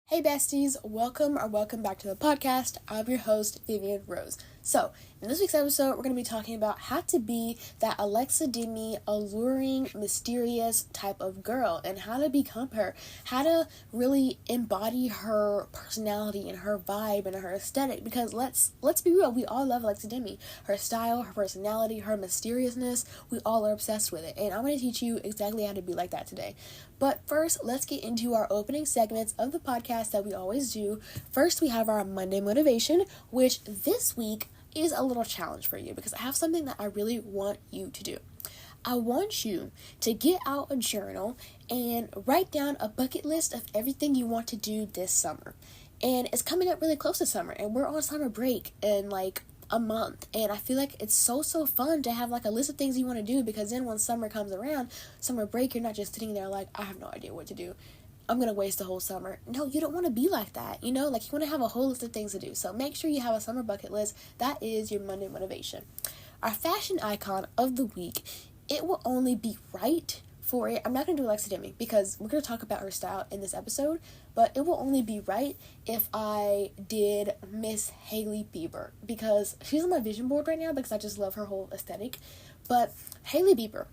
Hey besties, welcome back to the podcast. I'm your host, Vivian Rose. So, in this week's episode, we're going to be talking about how to be that Demie alluring, mysterious type of girl and how to become her, how to really embody her personality and her vibe and her aesthetic, because let's be real, we all love Demie. Her style, her personality, her mysteriousness, we all are obsessed with it, and I'm going to teach you exactly how to be like that today. But first, let's get into our opening segments of the podcast that we always do. First, we have our Monday motivation, which this week is a little challenge for you because I have something that I really want you to do. I want you to get out a journal and write down a bucket list of everything you want to do this summer. And it's coming up really close to summer, and we're on summer break in like a month, and I feel like it's so fun to have like a list of things you want to do, because then when summer comes around, summer break, you're not just sitting there like, I have no idea what to do, I'm gonna waste the whole summer. No, you don't want to be like that, you know, like you want to have a whole list of things to do. So make sure you have a summer bucket list. That is your Monday motivation. Our fashion icon of the week, it will only be right for it. I'm not going to do Demie because we're going to talk about her style in this episode, but it will only be right if I did Miss Hailey Bieber, because she's on my vision board right now because I just love her whole aesthetic. But Hailey Bieber,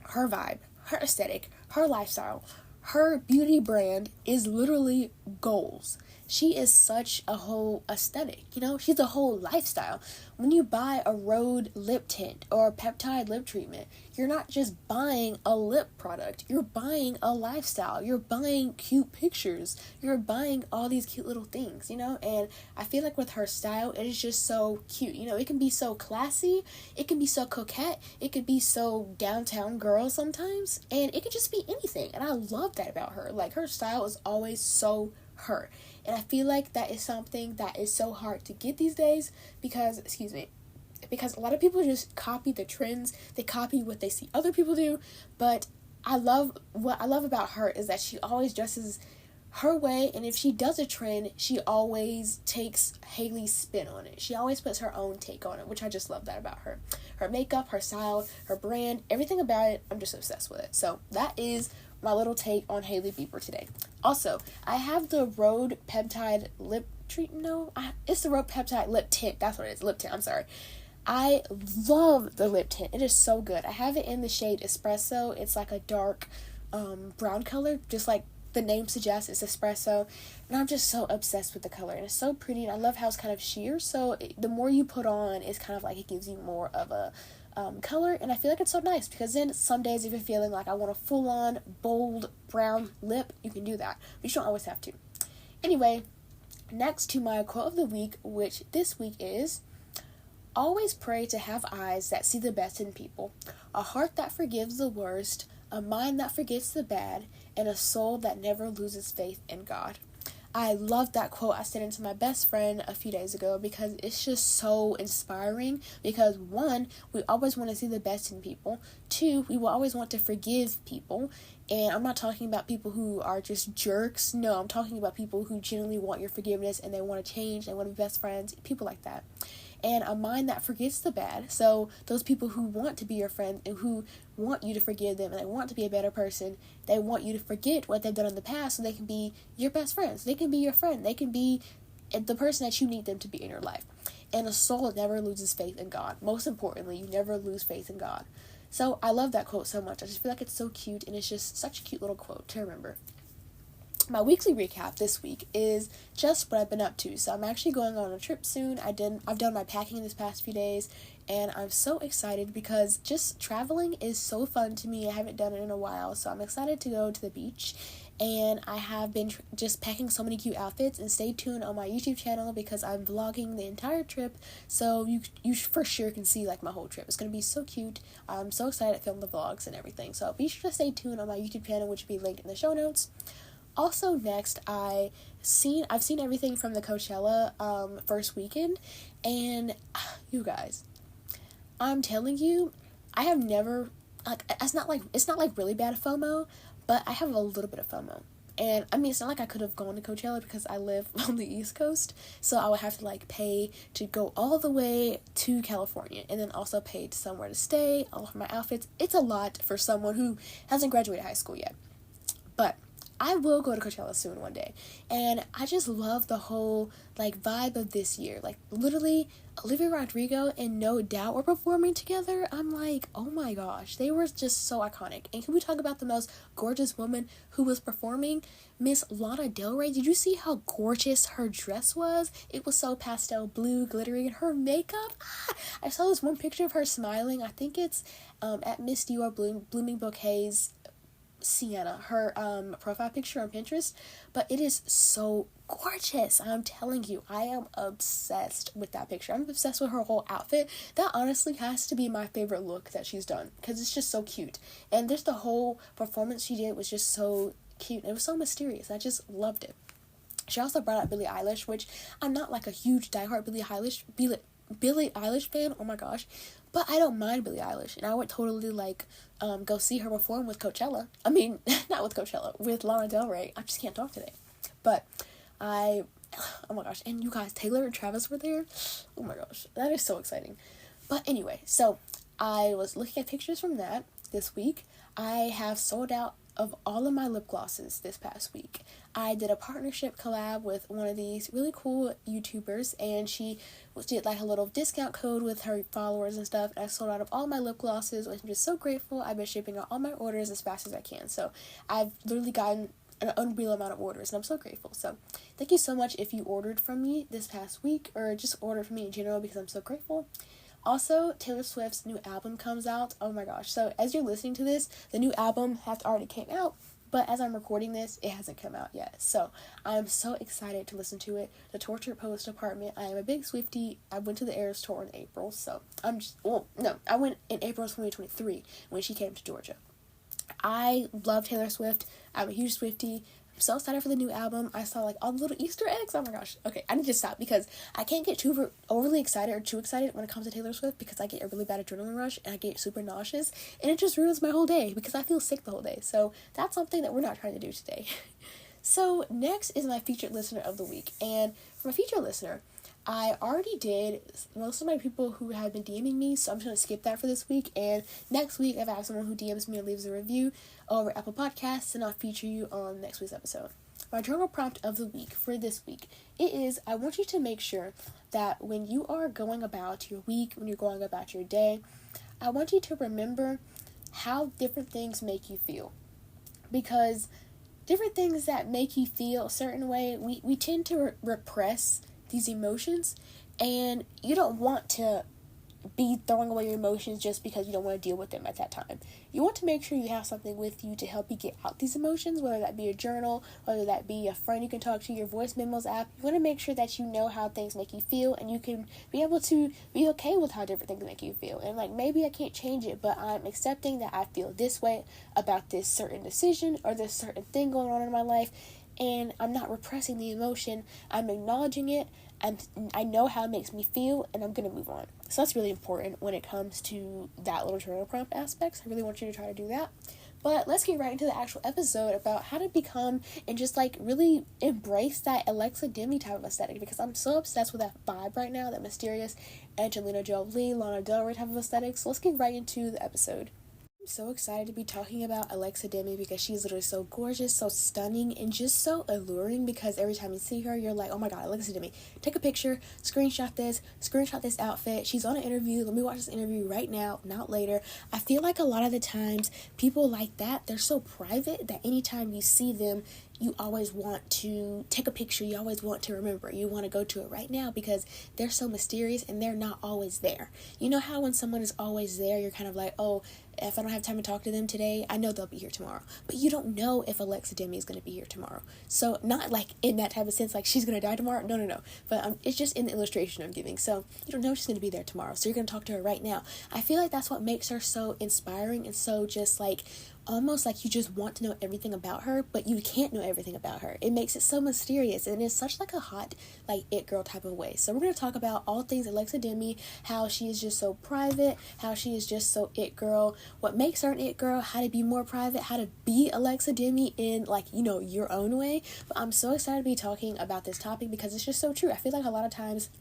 her vibe, her aesthetic, her lifestyle, her beauty brand is literally goals. She is such a whole aesthetic, you know, she's a whole lifestyle. When you buy a Rhode lip tint or a peptide lip treatment, you're not just buying a lip product, you're buying a lifestyle, you're buying cute pictures, you're buying all these cute little things, you know, and I feel like with her style, it is just so cute, you know, it can be so classy, it can be so coquette, it could be so downtown girl sometimes, and it could just be anything, and I love that about her. Like, her style is always so her. And I feel like that is something that is so hard to get these days because a lot of people just copy the trends, they copy what they see other people do, but what I love about her is that she always dresses her way, and if she does a trend, she always takes Hailey's spin on it. She always puts her own take on it, which I just love that about her. Her makeup, her style, her brand, everything about it, I'm just obsessed with it. So that is my little take on Hailey Bieber today. Also, I have the Rhode Peptide Lip Treatment. No, it's the Rhode Peptide Lip Tint. That's what it is. Lip tint. I'm sorry. I love the lip tint. It is so good. I have it in the shade Espresso. It's like a dark brown color, just like the name suggests. It's espresso, and I'm just so obsessed with the color, and it's so pretty, and I love how it's kind of sheer, so the more you put on, it's kind of like it gives you more of a color, and I feel like it's so nice, because then some days if you're feeling like I want a full-on bold brown lip, you can do that, but you don't always have to. Anyway, next to my quote of the week, which this week is, always pray to have eyes that see the best in people, a heart that forgives the worst, a mind that forgets the bad, and a soul that never loses faith in God. I love that quote. I sent it to my best friend a few days ago because it's just so inspiring, because one, we always want to see the best in people. Two, we will always want to forgive people. And I'm not talking about people who are just jerks. No, I'm talking about people who genuinely want your forgiveness and they want to change, they want to be best friends, people like that. And a mind that forgets the bad. So those people who want to be your friend and who want you to forgive them and they want to be a better person, they want you to forget what they've done in the past so they can be your best friends. They can be your friend. They can be the person that you need them to be in your life. And a soul never loses faith in God. Most importantly, you never lose faith in God. So I love that quote so much. I just feel like it's so cute, and it's just such a cute little quote to remember. My weekly recap this week is just what I've been up to. So I'm actually going on a trip soon. I've done my packing this past few days, and I'm so excited because just traveling is so fun to me. I haven't done it in a while, so I'm excited to go to the beach. And I have been just packing so many cute outfits, and stay tuned on my YouTube channel because I'm vlogging the entire trip, so you for sure can see like my whole trip. It's going to be so cute. I'm so excited to film the vlogs and everything, so be sure to stay tuned on my YouTube channel, which will be linked in the show notes. Also, next, I've seen everything from the Coachella first weekend, and you guys, I'm telling you, I have never, like, it's not like really bad FOMO, but I have a little bit of FOMO. And I mean, it's not like I could have gone to Coachella because I live on the East Coast, so I would have to like pay to go all the way to California, and then also pay somewhere to stay, all of my outfits. It's a lot for someone who hasn't graduated high school yet. But I will go to Coachella soon one day, and I just love the whole, like, vibe of this year. Like, literally, Olivia Rodrigo and No Doubt were performing together. I'm like, oh my gosh, they were just so iconic. And can we talk about the most gorgeous woman who was performing? Miss Lana Del Rey. Did you see how gorgeous her dress was? It was so pastel blue, glittery, and her makeup. I saw this one picture of her smiling. I think it's at Miss Dior Blooming Bouquets Sienna, her profile picture on Pinterest, but it is so gorgeous. I'm telling you, I am obsessed with that picture. I'm obsessed with her whole outfit. That honestly has to be my favorite look that she's done, because it's just so cute. And just the whole performance she did was just so cute. It was so mysterious. I just loved it. She also brought out Billie Eilish, which I'm not like a huge diehard Billie Eilish fan. Oh my gosh. But I don't mind Billie Eilish, and I would totally, like, go see her perform with Coachella. I mean, not with Coachella, with Lana Del Rey. I just can't talk today. But oh my gosh, and you guys, Taylor and Travis were there. Oh my gosh, that is so exciting. But anyway, so I was looking at pictures from that this week. I have sold out of all of my lip glosses this past week. I did a partnership collab with one of these really cool YouTubers, and she did like a little discount code with her followers and stuff, and I sold out of all my lip glosses, which I'm just so grateful. I've been shipping out all my orders as fast as I can, so I've literally gotten an unreal amount of orders, and I'm so grateful. So thank you so much if you ordered from me this past week, or just ordered from me in general, because I'm so grateful. Also, Taylor Swift's new album comes out. Oh my gosh. So as you're listening to this, the new album has already came out, but as I'm recording this, it hasn't come out yet. So I'm so excited to listen to it. The Tortured Post Apartment. I am a big Swiftie. I went to the Eras tour in April, so I went in April 2023 when she came to Georgia. I love Taylor Swift. I'm a huge Swiftie. I'm so excited for the new album. I saw like all the little Easter eggs. Oh my gosh. Okay, I need to stop, because I can't get too overly excited or too excited when it comes to Taylor Swift, because I get a really bad adrenaline rush and I get super nauseous, and it just ruins my whole day because I feel sick the whole day. So that's something that we're not trying to do today. So next is my featured listener of the week, and for my featured listener, I already did most of my people who have been DMing me, so I'm just going to skip that for this week. And next week, if I have someone who DMs me and leaves a review over Apple Podcasts, and I'll feature you on next week's episode. My journal prompt of the week for this week, it is, I want you to make sure that when you are going about your week, when you're going about your day, I want you to remember how different things make you feel. Because different things that make you feel a certain way, we tend to repress these emotions, and you don't want to be throwing away your emotions just because you don't want to deal with them at that time. You want to make sure you have something with you to help you get out these emotions, whether that be a journal, whether that be a friend you can talk to, your voice memos app. You want to make sure that you know how things make you feel, and you can be able to be okay with how different things make you feel. And like, maybe I can't change it, but I'm accepting that I feel this way about this certain decision or this certain thing going on in my life, and I'm not repressing the emotion. I'm acknowledging it, and I know how it makes me feel, and I'm going to move on. So that's really important when it comes to that little journal prompt aspects. I really want you to try to do that. But let's get right into the actual episode about how to become and just like really embrace that Alexa Demie type of aesthetic, because I'm so obsessed with that vibe right now, that mysterious Angelina Jolie, Lana Del Rey type of aesthetic. So let's get right into the episode. I'm so excited to be talking about Alexa Demie, because she's literally so gorgeous, so stunning, and just so alluring, because every time you see her, you're like, oh my god, Alexa Demie. Take a picture, screenshot this outfit. She's on an interview. Let me watch this interview right now, not later. I feel like a lot of the times, people like that, they're so private that anytime you see them, you always want to take a picture. You always want to remember. You want to go to it right now, because they're so mysterious and they're not always there. You know how when someone is always there, you're kind of like, oh, if I don't have time to talk to them today, I know they'll be here tomorrow. But you don't know if Alexa Demie is going to be here tomorrow. So not like in that type of sense, like she's going to die tomorrow. No. But it's just in the illustration I'm giving. So you don't know she's going to be there tomorrow. So you're going to talk to her right now. I feel like that's what makes her so inspiring, and so just like almost like you just want to know everything about her, but you can't know everything about her. It makes it so mysterious, and it's such like a hot, like it girl type of way. So we're going to talk about all things Alexa Demie, how she is just so private, how she is just so it girl, what makes her an it girl, how to be more private, how to be Alexa Demie in like, you know, your own way. But I'm so excited to be talking about this topic, because it's just so true. I feel like a lot of times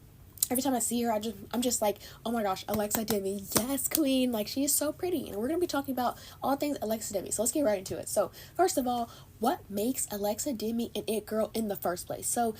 every time I see her, I'm just like, oh my gosh, Alexa Demie, yes, queen. Like, she is so pretty. And we're going to be talking about all things Alexa Demie. So let's get right into it. So first of all, what makes Alexa Demie an it girl in the first place? So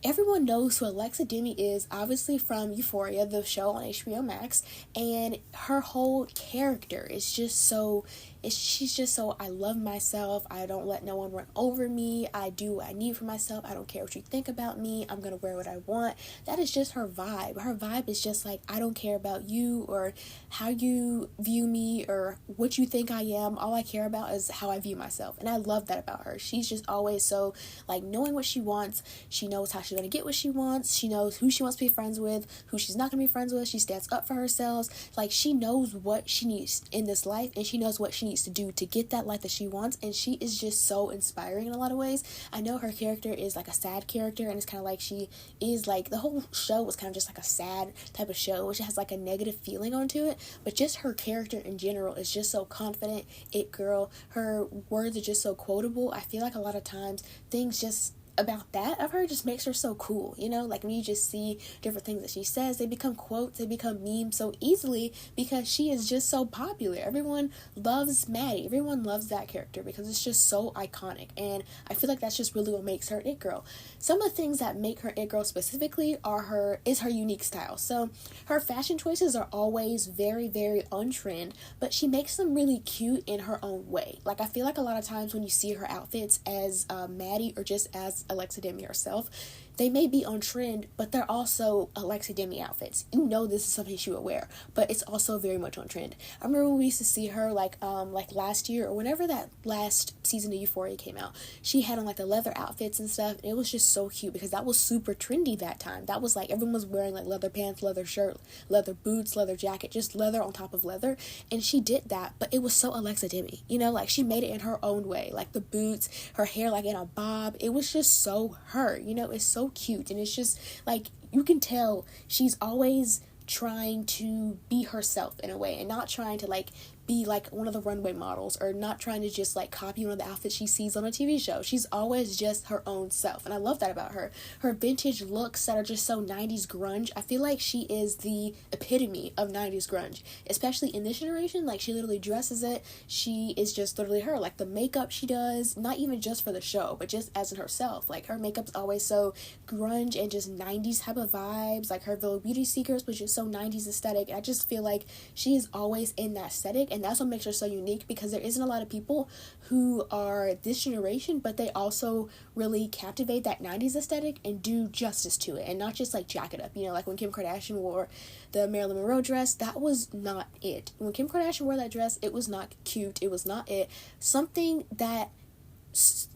everyone knows who Alexa Demie is, obviously from Euphoria, the show on HBO Max, and her whole character is just so, she's just so, I love myself, I don't let no one run over me, I do what I need for myself, I don't care what you think about me, I'm gonna wear what I want. That is just her vibe. Her vibe is just like, I don't care about you or how you view me or what you think I am. All I care about is how I view myself, and I love that about her. She's just always so, like, knowing what she wants. She knows how she's gonna get what she wants. She knows who she wants to be friends with, who she's not gonna be friends with. She stands up for herself. Like, she knows what she needs in this life, and she knows what she needs to do to get that life that she wants, and she is just so inspiring in a lot of ways. I know her character is like a sad character, and it's kind of like she is like, the whole show was kind of just like a sad type of show, which has like a negative feeling onto it, but just her character in general is just so confident, it girl. Her words are just so quotable. I feel like a lot of times things just about that of her just makes her so cool, you know, like when you just see different things that she says, they become quotes, they become memes so easily because she is just so popular. Everyone loves Maddie, everyone loves that character because it's just so iconic, and I feel like that's just really what makes her it girl. Some of the things that make her it girl specifically are her unique style. So her fashion choices are always very, very on trend, but she makes them really cute in her own way. Like, I feel like a lot of times when you see her outfits as Maddie or just as Alexa Demie herself, they may be on trend, but they're also Alexa Demie outfits. You know this is something she would wear, but it's also very much on trend. I remember when we used to see her like last year or whenever that last season of Euphoria came out, she had on like the leather outfits and stuff, and it was just so cute because that was super trendy that time. That was like, everyone was wearing like leather pants, leather shirt, leather boots, leather jacket, just leather on top of leather, and she did that, but it was so Alexa Demie, you know, like she made it in her own way, like the boots, her hair like in a bob, it was just so her, you know, it's so cute, and it's just like, you can tell she's always trying to be herself in a way and not trying to like be like one of the runway models or not trying to just like copy one of the outfits she sees on a TV show. She's always just her own self, and I love that about her. Her vintage looks that are just so 90s grunge, I feel like she is the epitome of 90s grunge, especially in this generation. Like, she literally dresses it, she is just literally her. Like, the makeup she does, not even just for the show, but just as in herself, like her makeup's always so grunge and just 90s type of vibes. Like, her Villa Beauty Secrets was just so 90s aesthetic. I just feel like she is always in that aesthetic, and that's what makes her so unique, because there isn't a lot of people who are this generation, but they also really captivate that 90s aesthetic and do justice to it, and not just like jack it up, you know, like when Kim Kardashian wore the Marilyn Monroe dress, that was not it. When Kim Kardashian wore that dress, it was not cute, it was not it. Something that,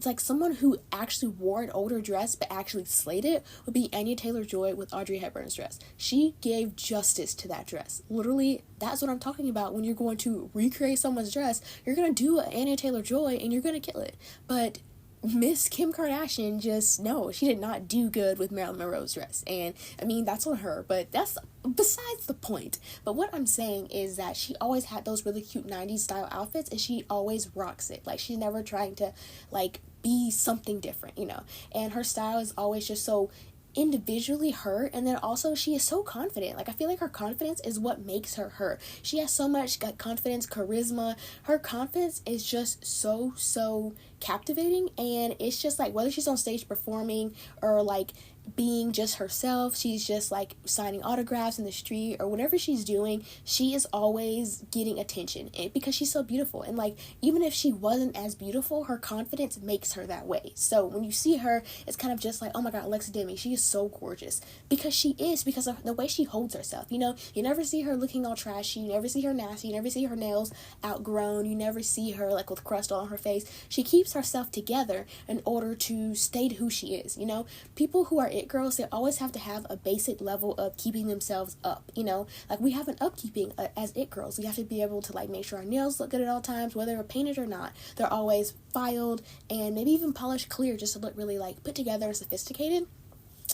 like, someone who actually wore an older dress but actually slayed it would be Anya Taylor-Joy with Audrey Hepburn's dress. She gave justice to that dress. Literally, that's what I'm talking about. When you're going to recreate someone's dress, you're going to do Anya Taylor-Joy and you're going to kill it. But Miss Kim Kardashian just, no, she did not do good with Marilyn Monroe's dress. And I mean, that's on her, but that's besides the point. But what I'm saying is that she always had those really cute 90s style outfits, and she always rocks it. Like, she's never trying to like be something different, you know. And her style is always just so individually her, and then also she is so confident. Like, I feel like her confidence is what makes her her. She has so much confidence, charisma. Her confidence is just so captivating, and it's just like, whether she's on stage performing or like being just herself, she's just like signing autographs in the street or whatever she's doing, she is always getting attention, and because she's so beautiful. And like, even if she wasn't as beautiful, her confidence makes her that way. So when you see her, it's kind of just like, oh my god, Alexa Demie, she is so gorgeous, because she is, because of the way she holds herself. You know, you never see her looking all trashy, you never see her nasty, you never see her nails outgrown, you never see her like with crust all on her face. She keeps herself together in order to stay who she is. You know, people who are it girls, they always have to have a basic level of keeping themselves up, you know, like we have an upkeeping as it girls. We have to be able to like make sure our nails look good at all times, whether they're painted or not. They're always filed and maybe even polished clear, just to look really like put together and sophisticated.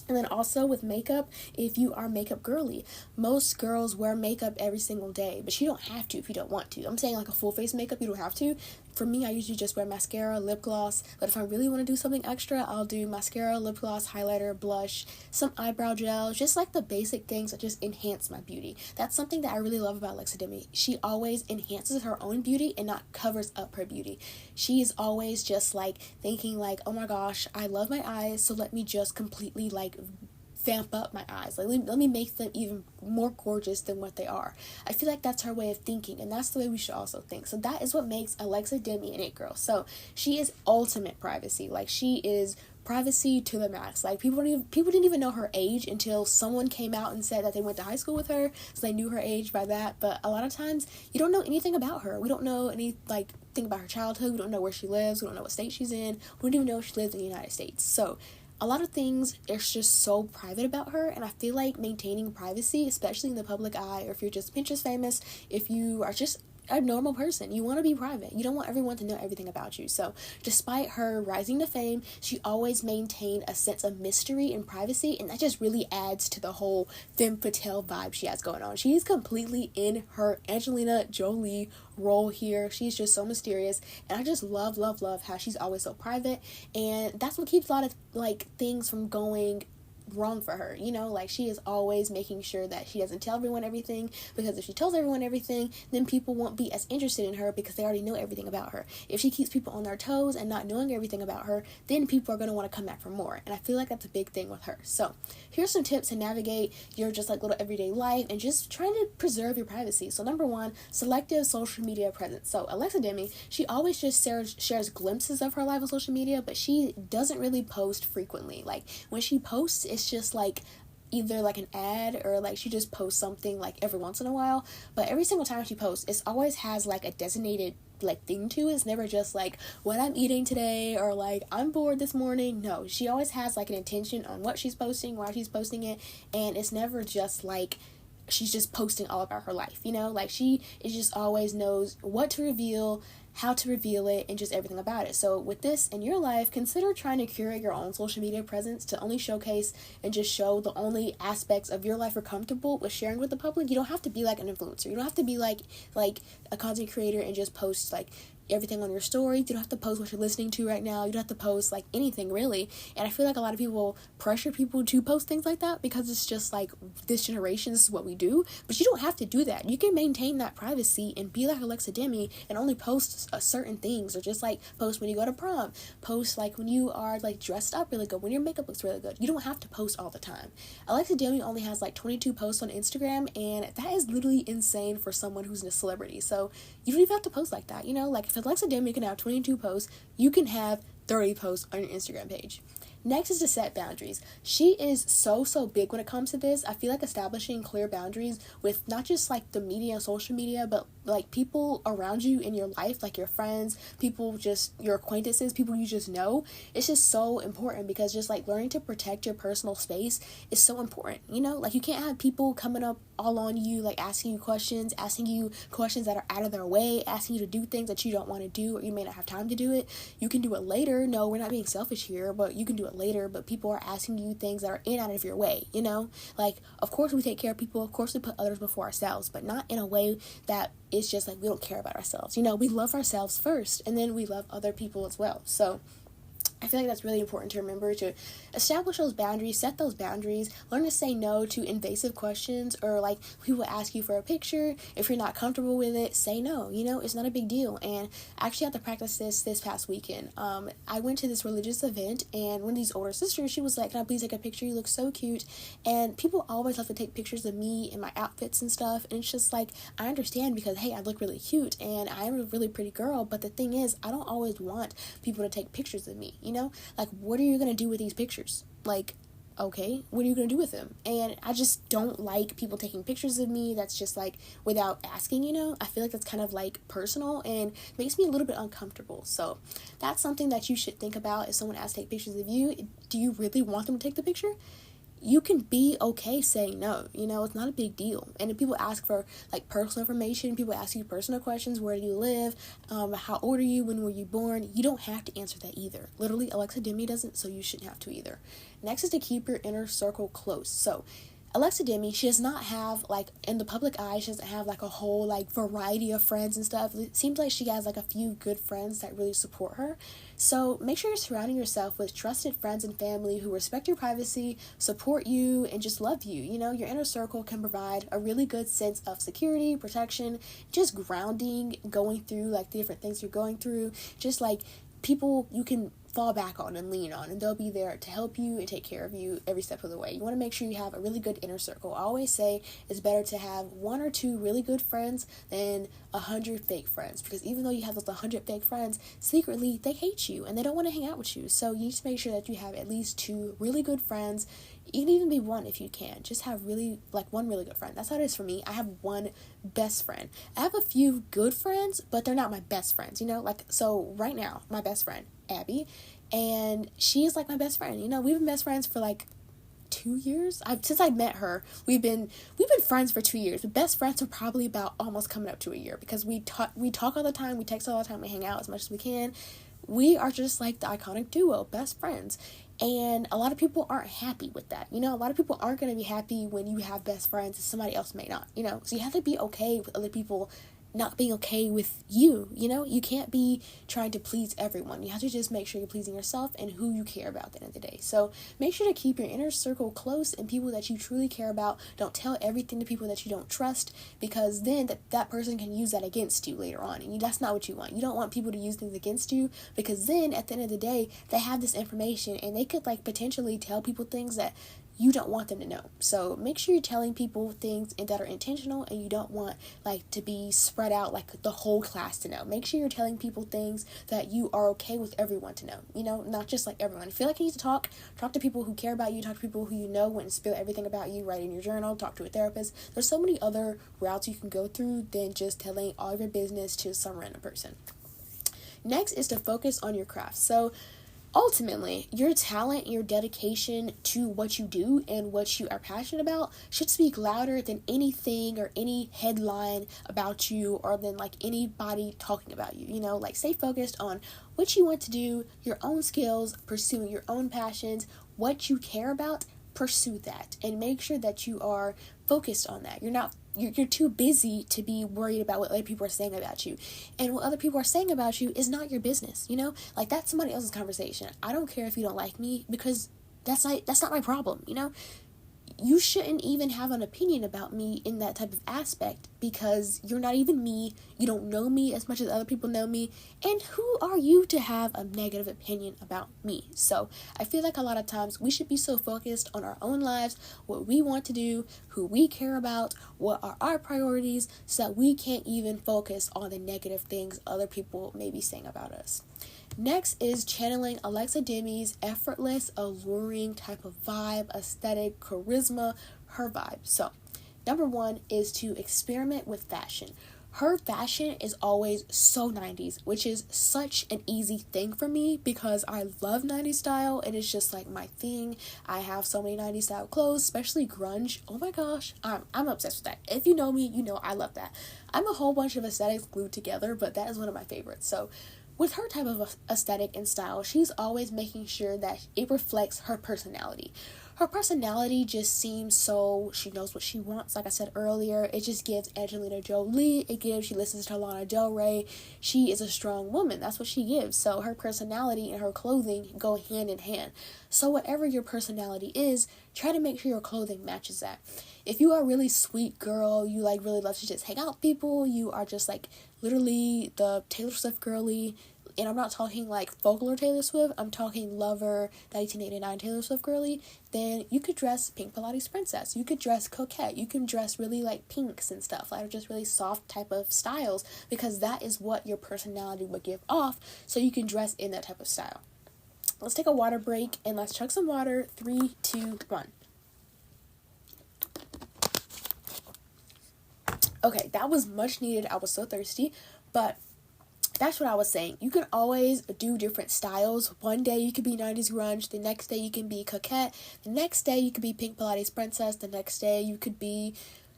And then also with makeup, if you are makeup girly, most girls wear makeup every single day, but you don't have to if you don't want to. I'm saying like a full face makeup, you don't have to. for me, I usually just wear mascara, lip gloss, but if I really want to do something extra, I'll do mascara, lip gloss, highlighter, blush, some eyebrow gel, just like the basic things that just enhance my beauty. That's something that I really love about Alexa Demie. She always enhances her own beauty and not covers up her beauty. She is always just like thinking like, oh my gosh, I love my eyes, so let me just completely like vamp up my eyes. Like, let me make them even more gorgeous than what they are. I feel like that's her way of thinking, and that's the way we should also think. So that is what makes Alexa Demie an it girl. So she is ultimate privacy. Like, she is privacy to the max. Like, people didn't even know her age until someone came out and said that they went to high school with her, so they knew her age by that. But a lot of times you don't know anything about her. We don't know any like thing about her childhood. We don't know where she lives. We don't know what state she's in. We don't even know if she lives in the United States. So a lot of things are just so private about her, and I feel like maintaining privacy, especially in the public eye, or if you're just Pinterest famous, if you are just a normal person, you want to be private. You don't want everyone to know everything about you. So despite her rising to fame, she always maintained a sense of mystery and privacy, and that just really adds to the whole femme fatale vibe she has going on. She's completely in her Angelina Jolie role here. She's just so mysterious, and I just love how she's always so private, and that's what keeps a lot of like things from going wrong for her, you know. Like, she is always making sure that she doesn't tell everyone everything, because if she tells everyone everything, then people won't be as interested in her because they already know everything about her. If she keeps people on their toes and not knowing everything about her, then people are going to want to come back for more, and I feel like that's a big thing with her. So here's some tips to navigate your just like little everyday life and just trying to preserve your privacy. So number one, selective social media presence. So Alexa Demie, she always just shares glimpses of her life on social media, but she doesn't really post frequently. Like, when she posts, it's just like either like an ad, or like she just posts something like every once in a while. But every single time she posts, it always has like a designated like thing to it. It's never just like what I'm eating today, or like I'm bored this morning. No, she always has like an intention on what she's posting, why she's posting it, and it's never just like she's just posting all about her life, you know. Like, she is just always knows what to reveal, how to reveal it, and just everything about it. So with this in your life, consider trying to curate your own social media presence to only showcase and just show the only aspects of your life you're comfortable with sharing with the public. You don't have to be like an influencer. You don't have to be like a content creator and just post like everything on your story. You don't have to post what you're listening to right now. You don't have to post like anything really. And I feel like a lot of people pressure people to post things like that because it's just like, this generation, this is what we do. But you don't have to do that. You can maintain that privacy and be like Alexa Demie and only post certain things, or just like post when you go to prom, post like when you are like dressed up really good, when your makeup looks really good. You don't have to post all the time. Alexa Demie only has like 22 posts on Instagram, and that is literally insane for someone who's a celebrity. So you don't even have to post like that, you know. Like, if Alexa Demie can have 22 posts, you can have 30 posts on your Instagram page. Next is to set boundaries. She is so big when it comes to this. I feel like establishing clear boundaries with not just like the media and social media, but like people around you in your life, like your friends, people, just your acquaintances, people you just know. It's just so important, because just like learning to protect your personal space is so important, you know. Like, you can't have people coming up all on you, like asking you questions that are out of their way, asking you to do things that you don't want to do, or you may not have time to do it. You can do it later. No, we're not being selfish here, but you can do it later. But people are asking you things that are in and out of your way, you know. Like, of course we take care of people, of course we put others before ourselves, but not in a way that it's just like we don't care about ourselves. You know, we love ourselves first, and then we love other people as well. So I feel like that's really important to remember, to establish those boundaries, set those boundaries, learn to say no to invasive questions, or like people ask you for a picture. If you're not comfortable with it, say no, you know, it's not a big deal. And I actually had to practice this past weekend. I went to this religious event, and one of these older sisters, she was like, "Can I please take a picture? You look so cute." And people always love to take pictures of me and my outfits and stuff, and it's just like, I understand, because hey, I look really cute and I'm a really pretty girl, but the thing is, I don't always want people to take pictures of me, you know. Like, what are you gonna do with these pictures? Like, okay, what are you gonna do with them? And I just don't like people taking pictures of me that's just like without asking, you know. I feel like that's kind of like personal and makes me a little bit uncomfortable. So that's something that you should think about. If someone asks to take pictures of you, do you really want them to take the picture? You can be okay saying no, you know. It's not a big deal. And if people ask for like personal information, people ask you personal questions, where do you live, how old are you, when were you born, you don't have to answer that either. Literally, Alexa Demie doesn't, so you shouldn't have to either. Next is to keep your inner circle close. So Alexa Demie, she does not have, like, in the public eye, she doesn't have, like, a whole, like, variety of friends and stuff. It seems like she has, like, a few good friends that really support her. So make sure you're surrounding yourself with trusted friends and family who respect your privacy, support you, and just love you. You know, your inner circle can provide a really good sense of security, protection, just grounding, going through, like, the different things you're going through, just, like, people you can fall back on and lean on, and they'll be there to help you and take care of you every step of the way. You want to make sure you have a really good inner circle. I always say it's better to have 1 or 2 really good friends than 100 fake friends, because even though you have those 100 fake friends, secretly they hate you and they don't want to hang out with you. So you need to make sure that you have at least 2 really good friends. You can even be 1 if you can. Just have really, like, 1 really good friend. That's how it is for me. I have 1 best friend. I have a few good friends, but they're not my best friends, you know? Like, so right now, my best friend, Abby, and she is, like, my best friend. You know, we've been best friends for, like, 2 years. Since I met her, we've been friends for 2 years. But best friends are probably about almost coming up to a year, because we talk all the time, we text all the time, we hang out as much as we can. We are just like the iconic duo, best friends. And a lot of people aren't happy with that. You know, a lot of people aren't going to be happy when you have best friends and somebody else may not, you know. So you have to be okay with other people not being okay with you, you know. You can't be trying to please everyone. You have to just make sure you're pleasing yourself and who you care about at the end of the day. So make sure to keep your inner circle close and people that you truly care about. Don't tell everything to people that you don't trust, because then that person can use that against you later on, and that's not what you want. You don't want people to use things against you, because then at the end of the day they have this information and they could, like, potentially tell people things that you don't want them to know. So make sure you're telling people things that are intentional, and you don't want, like, to be spread out, like, the whole class to know. Make sure you're telling people things that you are okay with everyone to know, you know, not just, like, everyone. If you feel like you need to talk to people who care about you, talk to people who you know wouldn't spill everything about you, write in your journal, talk to a therapist. There's so many other routes you can go through than just telling all of your business to some random person. Next is to focus on your craft. So ultimately, your talent, your dedication to what you do and what you are passionate about should speak louder than anything or any headline about you, or than, like, anybody talking about you. You know, like, stay focused on what you want to do, your own skills, pursuing your own passions, what you care about. Pursue that and make sure that you are focused on that. You're too busy to be worried about what other people are saying about you. And what other people are saying about you is not your business, you know? Like, that's somebody else's conversation. I don't care if you don't like me, because that's not my problem, you know? You shouldn't even have an opinion about me in that type of aspect, because you're not even me. You don't know me as much as other people know me. And who are you to have a negative opinion about me? So I feel like a lot of times we should be so focused on our own lives, what we want to do, who we care about, what are our priorities, so that we can't even focus on the negative things other people may be saying about us. Next is channeling Alexa Demie's effortless, alluring type of vibe, aesthetic, charisma, her vibe. So, number 1 is to experiment with fashion. Her fashion is always so 90s, which is such an easy thing for me, because I love 90s style and it's just, like, my thing. I have so many 90s style clothes, especially grunge. Oh my gosh, I'm obsessed with that. If you know me, you know I love that. I'm a whole bunch of aesthetics glued together, but that is one of my favorites. So with her type of aesthetic and style, she's always making sure that it reflects her personality. Her personality just seems so, she knows what she wants, like I said earlier. It just gives Angelina Jolie, she listens to Lana Del Rey. She is a strong woman, that's what she gives. So her personality and her clothing go hand in hand. So whatever your personality is, try to make sure your clothing matches that. If you are a really sweet girl, you, like, really love to just hang out with people, you are just, like, literally the Taylor Swift girly, and I'm not talking, like, folklore Taylor Swift, I'm talking Lover, 1989 Taylor Swift girly, then you could dress Pink Pilates Princess, you could dress coquette, you can dress really, like, pinks and stuff, like, just really soft type of styles, because that is what your personality would give off, so you can dress in that type of style. Let's take a water break, and let's chug some water. 3, 2, 1. Okay, that was much needed. I was so thirsty, but that's what I was saying. You can always do different styles. One day you could be 90s grunge, the next day you can be coquette, the next day you could be Pink Pilates Princess, the next day you could be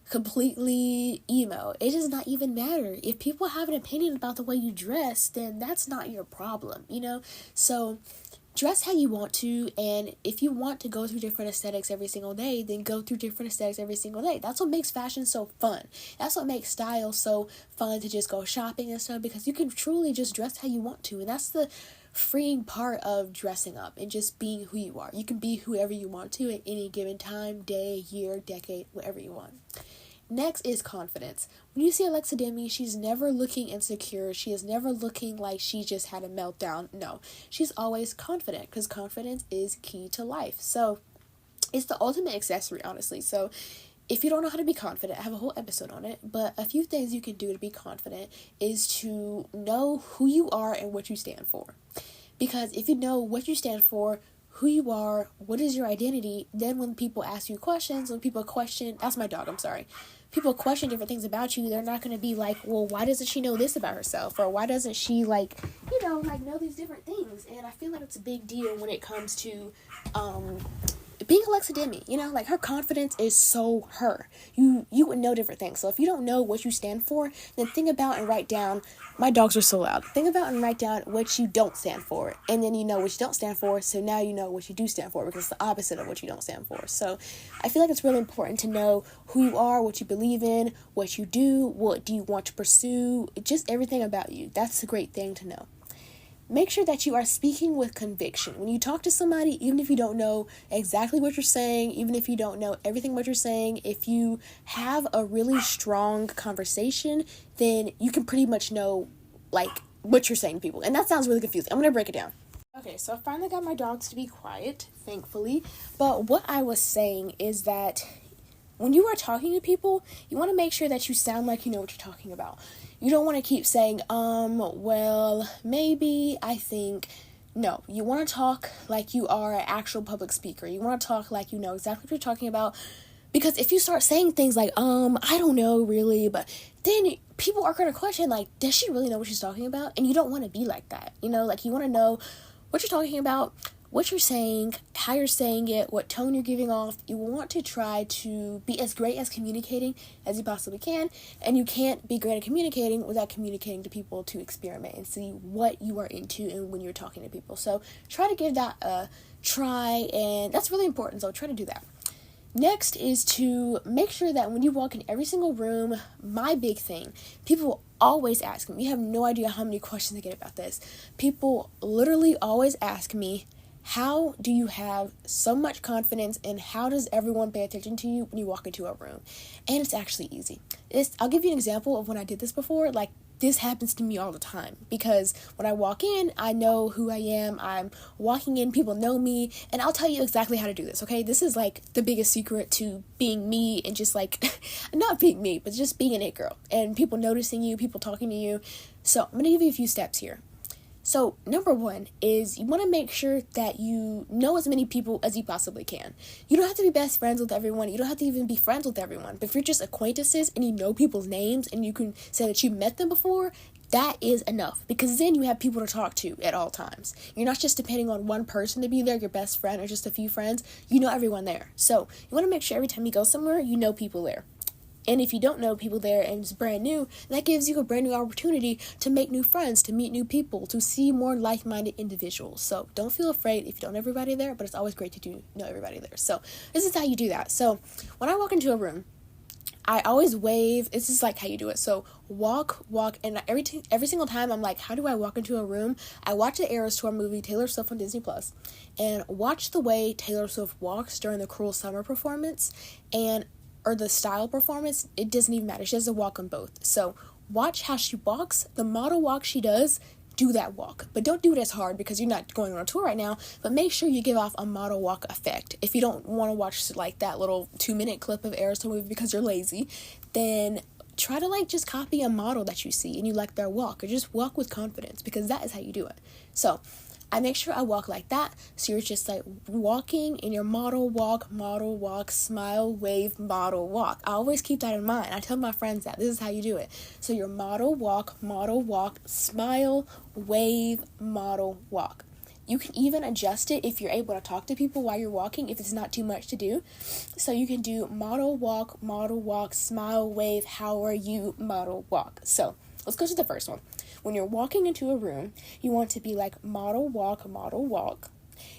completely emo. It does not even matter. If people have an opinion about the way you dress, then that's not your problem, you know? So dress how you want to, and if you want to go through different aesthetics every single day, then go through different aesthetics every single day. That's what makes fashion so fun. That's what makes style so fun, to just go shopping and stuff, because you can truly just dress how you want to, and that's the freeing part of dressing up and just being who you are. You can be whoever you want to at any given time, day, year, decade, whatever you want. Next is confidence. When you see Alexa Demie, she's never looking insecure. She is never looking like she just had a meltdown. No, she's always confident, because confidence is key to life. So it's the ultimate accessory, honestly. So if you don't know how to be confident, I have a whole episode on it, but a few things you can do to be confident is to know who you are and what you stand for. Because if you know what you stand for, who you are, what is your identity, then when people ask you questions, when people question, that's my dog, I'm sorry. People question different things about you, they're not going to be like, well, why doesn't she know this about herself? Or why doesn't she, know these different things? And I feel like it's a big deal when it comes to, being Alexa Demie, her confidence is so her. You would know different things. So if you don't know what you stand for, then think about and write down, my dogs are so loud. Think about and write down what you don't stand for. And then you know what you don't stand for, so now you know what you do stand for, because it's the opposite of what you don't stand for. So I feel like it's really important to know who you are, what you believe in, what you do, what do you want to pursue, just everything about you. That's a great thing to know. Make sure that you are speaking with conviction. When you talk to somebody, even if you don't know exactly what you're saying, even if you don't know everything what you're saying, if you have a really strong conversation, then you can pretty much know, what you're saying to people. And that sounds really confusing. I'm going to break it down. Okay, so I finally got my dogs to be quiet, thankfully. But what I was saying is that when you are talking to people, you want to make sure that you sound like you know what you're talking about. You don't want to keep saying, well, maybe, I think. No, you want to talk like you are an actual public speaker. You want to talk like you know exactly what you're talking about. Because if you start saying things like, I don't know really, but then people are going to question, does she really know what she's talking about? And you don't want to be like that. You want to know what you're talking about, what you're saying, how you're saying it, what tone you're giving off. You want to try to be as great as communicating as you possibly can, and you can't be great at communicating without communicating to people to experiment and see what you are into and when you're talking to people. So try to give that a try, and that's really important, so try to do that. Next is to make sure that when you walk in every single room, my big thing, people always ask me, you have no idea how many questions I get about this. People literally always ask me, how do you have so much confidence, and how does everyone pay attention to you when you walk into a room? And it's actually easy. I'll give you an example of when I did this before. This happens to me all the time, because when I walk in, I know who I am. I'm walking in, people know me, and I'll tell you exactly how to do this, okay? This is the biggest secret to being me, and just not being me, but just being an it girl, and people noticing you, people talking to you. So I'm going to give you a few steps here. So, number one is you want to make sure that you know as many people as you possibly can. You don't have to be best friends with everyone. You don't have to even be friends with everyone. But if you're just acquaintances and you know people's names and you can say that you met them before, that is enough. Because then you have people to talk to at all times. You're not just depending on one person to be there, your best friend or just a few friends. You know everyone there. So, you want to make sure every time you go somewhere, you know people there. And if you don't know people there and it's brand new, that gives you a brand new opportunity to make new friends, to meet new people, to see more like-minded individuals. So don't feel afraid if you don't know everybody there, but it's always great to know everybody there. So this is how you do that. So when I walk into a room, I always wave. This is how you do it. So walk, and every single time I'm like, how do I walk into a room? I watch the Eras Tour movie, Taylor Swift on Disney Plus, and watch the way Taylor Swift walks during the Cruel Summer performance, or the style performance. It doesn't even matter. She has to walk on both. So watch how she walks. The model walk she does, do that walk. But don't do it as hard because you're not going on a tour right now. But make sure you give off a model walk effect. If you don't want to watch that little 2-minute clip of Eras Tour movie because you're lazy, then try to just copy a model that you see and you like their walk, or just walk with confidence, because that is how you do it. So I make sure I walk like that, so you're just walking in your model walk, smile, wave, model walk. I always keep that in mind. I tell my friends that this is how you do it. So your model walk, smile, wave, model walk. You can even adjust it if you're able to talk to people while you're walking, if it's not too much to do. So you can do model walk, smile, wave, how are you, model walk. So let's go to the first one. When you're walking into a room, you want to be model walk,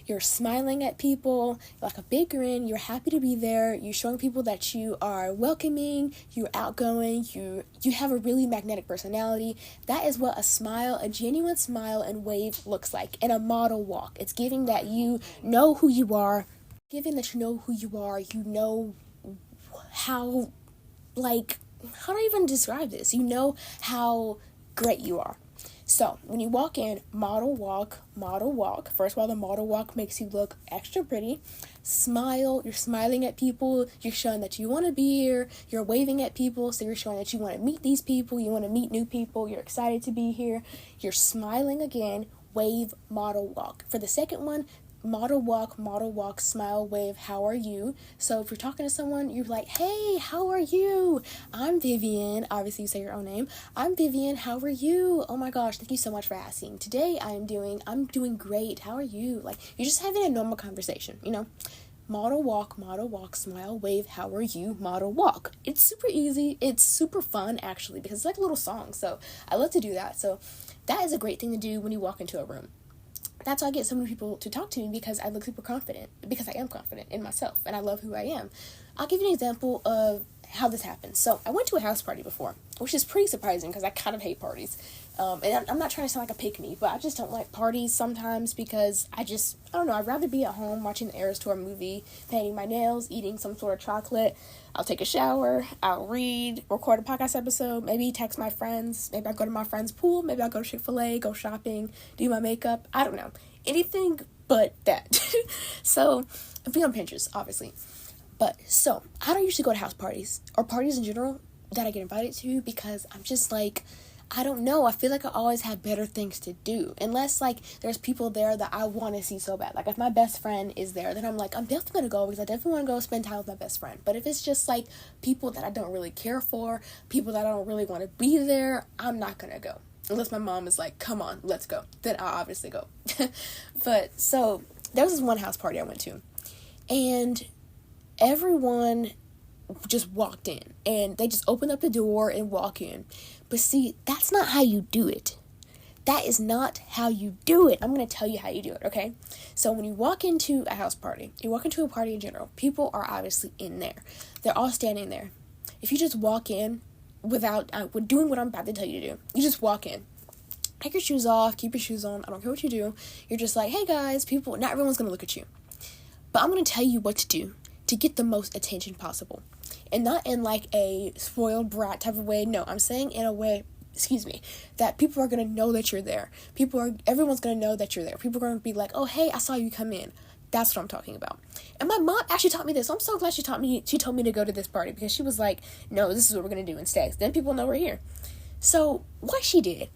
You're smiling at people, like a big grin. You're happy to be there. You're showing people that you are welcoming, you're outgoing, you have a really magnetic personality. That is what a smile, a genuine smile and wave looks like in a model walk. It's giving that you know who you are, you know how, like, how do I even describe this? You know how great you are. So, when you walk in, model walk. First of all, the model walk makes you look extra pretty. Smile, you're smiling at people, you're showing that you want to be here, you're waving at people, so you're showing that you want to meet these people, you want to meet new people, you're excited to be here. You're smiling again, wave, model walk. For the second one, model walk, smile, wave, how are you? So if you're talking to someone, you're like, hey, how are you? I'm Vivian. Obviously, you say your own name. I'm Vivian. How are you? Oh my gosh, thank you so much for asking. Today, I'm doing great. How are you? Like, you're just having a normal conversation, you know? Model walk, smile, wave, how are you? Model walk. It's super easy. It's super fun, actually, because it's like a little song. So I love to do that. So that is a great thing to do when you walk into a room. That's why I get so many people to talk to me, because I look super confident, because I am confident in myself, and I love who I am. I'll give you an example of how this happened. So I went to a house party before, which is pretty surprising, because I kind of hate parties. And I'm not trying to sound like a pick-me, but I just don't like parties sometimes, because I don't know, I'd rather be at home watching the Eras Tour movie, painting my nails, eating some sort of chocolate. I'll take a shower, I'll read, record a podcast episode, maybe text my friends, maybe I'll go to my friend's pool, maybe I'll go to Chick-fil-A, go shopping, do my makeup, I don't know. Anything but that. So, I'm being on Pinterest, obviously. But, so, I don't usually go to house parties, or parties in general, that I get invited to, because I'm just like, I don't know, I feel like I always have better things to do, unless, like, there's people there that I want to see so bad. Like, if my best friend is there, then I'm like, I'm definitely going to go, because I definitely want to go spend time with my best friend. But if it's just, like, people that I don't really care for, people that I don't really want to be there, I'm not going to go. Unless my mom is like, come on, let's go. Then I'll obviously go. But, so, there was this one house party I went to, and everyone just walked in, and they just opened up the door and walk in. But see, that's not how you do it. That is not how you do it. I'm going to tell you how you do it, okay? So when you walk into a house party, you walk into a party in general, people are obviously in there. They're all standing there. If you just walk in without doing what I'm about to tell you to do, you just walk in. Take your shoes off, keep your shoes on, I don't care what you do. You're just like, hey guys, people, not everyone's going to look at you. But I'm going to tell you what to do to get the most attention possible. And not in like a spoiled brat type of way. No, I'm saying in a way, that people are going to know that you're there. Everyone's going to know that you're there. People are going to be like, oh, hey, I saw you come in. That's what I'm talking about. And my mom actually taught me this. So I'm so glad she told me to go to this party, because she was like, no, this is what we're going to do instead. Then people know we're here. So what she did,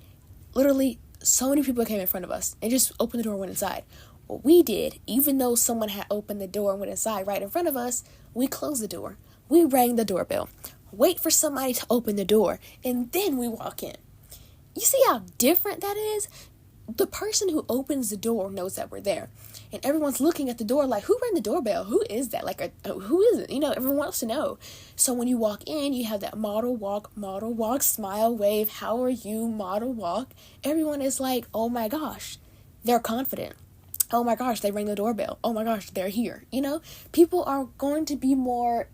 literally so many people came in front of us and just opened the door and went inside. What we did, even though someone had opened the door and went inside right in front of us, we closed the door. We rang the doorbell, wait for somebody to open the door, and then we walk in. You see how different that is? The person who opens the door knows that we're there. And everyone's looking at the door like, who rang the doorbell? Who is that? Like, who is it? You know, everyone wants to know. So when you walk in, you have that model walk, smile, wave, how are you, model walk. Everyone is like, oh my gosh, they're confident. Oh my gosh, they rang the doorbell. Oh my gosh, they're here. You know, people are going to be more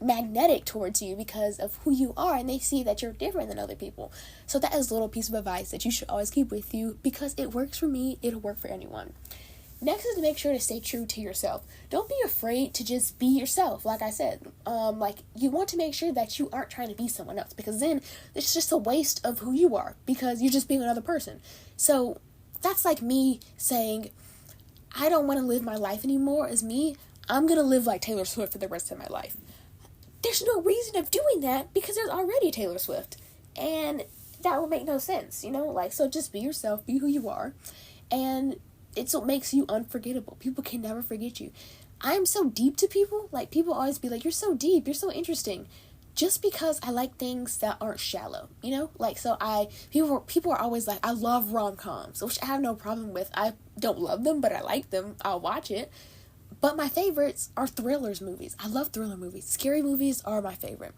magnetic towards you because of who you are, and they see that you're different than other people. So that is a little piece of advice that you should always keep with you, because it works for me, it'll work for anyone. Next is to make sure to stay true to yourself. Don't be afraid to just be yourself. Like I said, you want to make sure that you aren't trying to be someone else, because then it's just a waste of who you are, because you're just being another person. So that's like me saying, I don't want to live my life anymore as me. I'm going to live like Taylor Swift for the rest of my life. There's no reason of doing that, because there's already Taylor Swift. And that would make no sense, you know? So just be yourself, be who you are. And it's what makes you unforgettable. People can never forget you. I am so deep to people. People always be like, you're so deep, you're so interesting. Just because I like things that aren't shallow, you know? People are always like, I love rom-coms, which I have no problem with. I don't love them, but I like them. I'll watch it. But my favorites are thrillers movies. I love thriller movies. Scary movies are my favorite.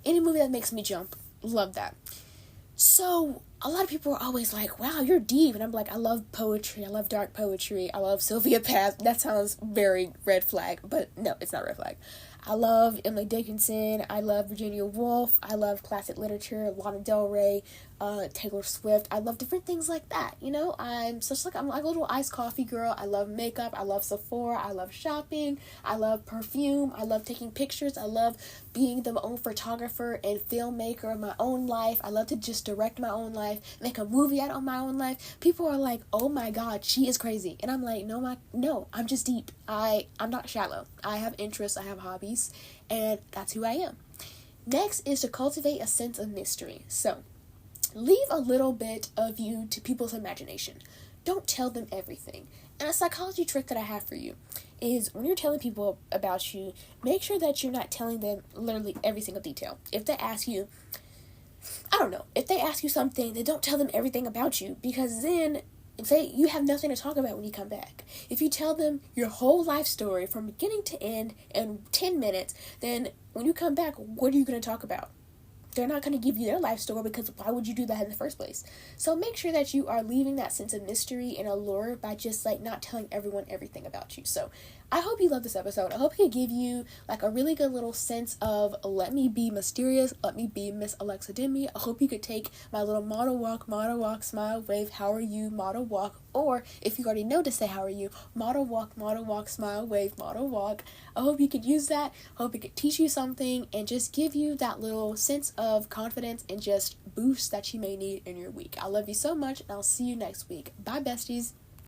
Any movie that makes me jump, love that. So a lot of people are always like, wow, you're deep. And I'm like, I love poetry. I love dark poetry. I love Sylvia Plath. That sounds very red flag, but no, it's not red flag. I love Emily Dickinson. I love Virginia Woolf. I love classic literature, Lana Del Rey, Taylor Swift. I love different things like that. You know, I'm like a little iced coffee girl. I love makeup. I love Sephora. I love shopping. I love perfume. I love taking pictures. I love being the own photographer and filmmaker of my own life. I love to just direct my own life, make a movie out of my own life. People are like, oh my God, she is crazy. And I'm like, no, I'm just deep. I'm not shallow. I have interests. I have hobbies. And that's who I am. Next is to cultivate a sense of mystery. So, leave a little bit of you to people's imagination. Don't tell them everything. And a psychology trick that I have for you is when you're telling people about you, make sure that you're not telling them literally every single detail. If they ask you, if they ask you something, then don't tell them everything about you, because then you have nothing to talk about when you come back. If you tell them your whole life story from beginning to end in 10 minutes, then when you come back, what are you going to talk about? They're not going to give you their life story, because why would you do that in the first place? So make sure that you are leaving that sense of mystery and allure by just like not telling everyone everything about you. So I hope you love this episode. I hope it can give you like a really good little sense of, let me be mysterious, let me be Miss Alexa Demie. I hope you could take my little model walk, smile, wave, how are you, model walk, or if you already know to say how are you, model walk, smile, wave, model walk. I hope you could use that. I hope it could teach you something and just give you that little sense of confidence and just boost that you may need in your week. I love you so much, and I'll see you next week. Bye, besties.